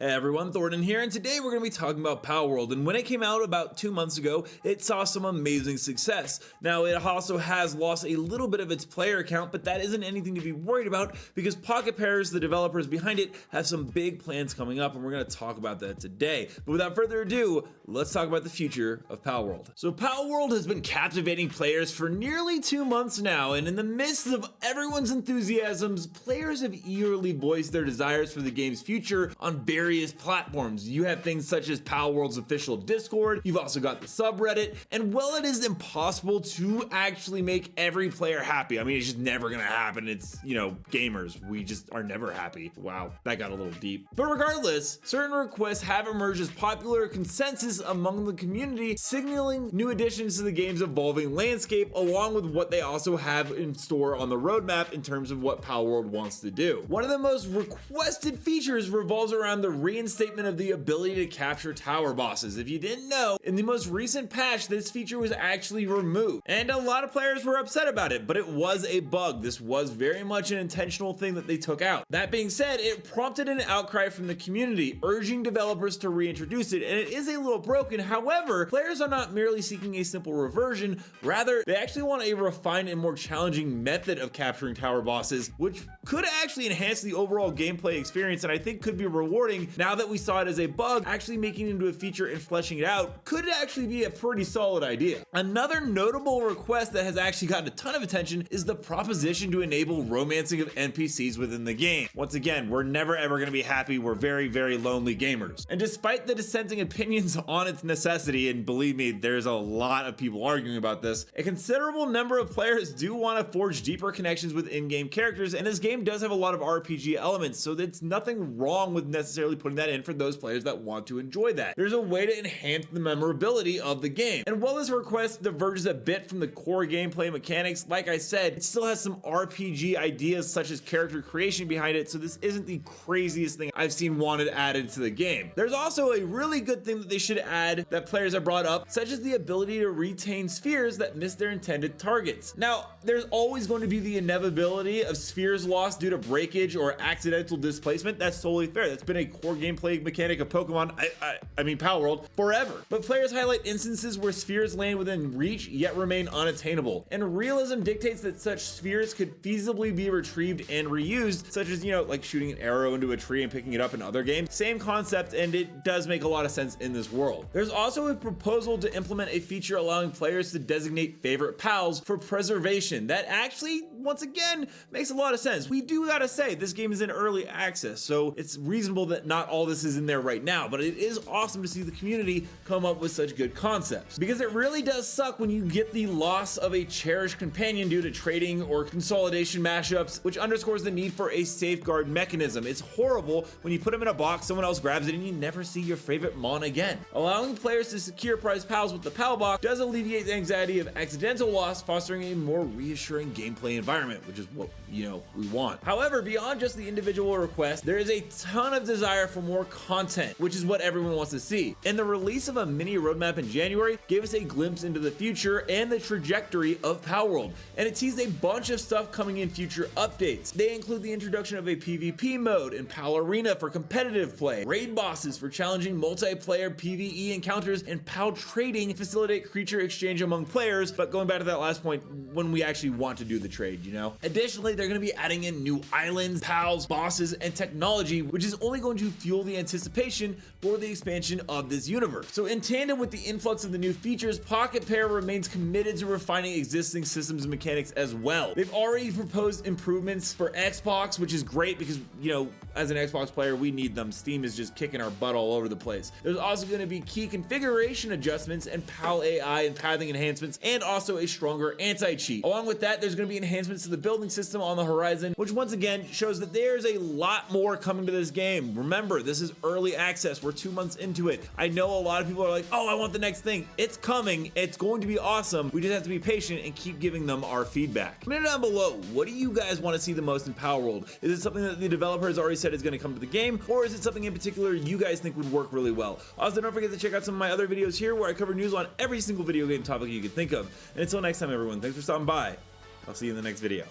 Hey everyone, Thornton here, and today we're going to be talking about Palworld. And when it came out about 2 months ago, it saw some amazing success. Now, it also has lost a little bit of its player count, but that isn't anything to be worried about because Pocket Pairs, the developers behind it, have some big plans coming up, and we're going to talk about that today. But without further ado, let's talk about the future of Palworld. So Palworld has been captivating players for nearly 2 months now, and in the midst of everyone's enthusiasms, players have eagerly voiced their desires for the game's future on various platforms. You have things such as Palworld's official Discord, you've also got the subreddit, and while it is impossible to actually make every player happy, I mean, it's just never gonna happen. It's, gamers, we just are never happy. Wow, that got a little deep. But regardless, certain requests have emerged as popular consensus among the community, signaling new additions to the game's evolving landscape, along with what they also have in store on the roadmap in terms of what Palworld wants to do. One of the most requested features revolves around the reinstatement of the ability to capture tower bosses. If you didn't know, in the most recent patch, this feature was actually removed, and a lot of players were upset about it, but it was a bug. This was very much an intentional thing that they took out. That being said, it prompted an outcry from the community, urging developers to reintroduce it, and it is a little broken. However, players are not merely seeking a simple reversion, rather, they actually want a refined and more challenging method of capturing tower bosses, which could actually enhance the overall gameplay experience, and I think could be rewarding. Now that we saw it as a bug, actually making it into a feature and fleshing it out could actually be a pretty solid idea. Another notable request that has actually gotten a ton of attention is the proposition to enable romancing of NPCs within the game. Once again, we're never ever going to be happy. We're very, very lonely gamers. And despite the dissenting opinions on its necessity, and believe me, there's a lot of people arguing about this, a considerable number of players do want to forge deeper connections with in-game characters, and this game does have a lot of RPG elements, so there's nothing wrong with necessarily putting that in for those players that want to enjoy that. There's a way to enhance the memorability of the game. And while this request diverges a bit from the core gameplay mechanics, like I said, it still has some RPG ideas such as character creation behind it, so this isn't the craziest thing I've seen wanted added to the game. There's also a really good thing that they should add that players have brought up, such as the ability to retain spheres that miss their intended targets. Now, there's always going to be the inevitability of spheres lost due to breakage or accidental displacement. That's totally fair. That's been a core gameplay mechanic of Pokemon, I mean Palworld, forever. But players highlight instances where spheres land within reach yet remain unattainable. And realism dictates that such spheres could feasibly be retrieved and reused, such as, like shooting an arrow into a tree and picking it up in other games. Same concept, and it does make a lot of sense in this world. There's also a proposal to implement a feature allowing players to designate favorite pals for preservation. That actually, once again, makes a lot of sense. We do gotta say, this game is in early access, so it's reasonable that not all this is in there right now, but it is awesome to see the community come up with such good concepts, because it really does suck when you get the loss of a cherished companion due to trading or consolidation mashups, which underscores the need for a safeguard mechanism. It's horrible when you put them in a box, someone else grabs it, and you never see your favorite mon again. Allowing players to secure prize pals with the pal box does alleviate the anxiety of accidental loss, fostering a more reassuring gameplay environment, which is what we want. However, beyond just the individual requests, there is a ton of desire for more content, which is what everyone wants to see. And the release of a mini roadmap in January gave us a glimpse into the future and the trajectory of Palworld, and it teased a bunch of stuff coming in future updates. They include the introduction of a PvP mode and Pal Arena for competitive play, raid bosses for challenging multiplayer PvE encounters, and Pal trading to facilitate creature exchange among players, but going back to that last point, when we actually want to do the trade, Additionally, they're going to be adding in new islands, pals, bosses, and technology, which is only going to fuel the anticipation for the expansion of this universe. So in tandem with the influx of the new features, Pocket Pair remains committed to refining existing systems and mechanics as well. They've already proposed improvements for Xbox, which is great because, as an Xbox player, we need them. Steam is just kicking our butt all over the place. There's also going to be key configuration adjustments and PAL AI and pathing enhancements, and also a stronger anti-cheat. Along with that, there's going to be enhancements to the building system on the horizon, which once again shows that there's a lot more coming to this game. Remember, this is early access. We're 2 months into it. I know a lot of people are like, oh, I want the next thing. It's coming. It's going to be awesome. We just have to be patient and keep giving them our feedback. Comment down below, what do you guys want to see the most in Palworld? Is it something that the developers already said is going to come to the game, or is it something in particular you guys think would work really well? Also, don't forget to check out some of my other videos here where I cover news on every single video game topic you can think of. And until next time, everyone, thanks for stopping by. I'll see you in the next video.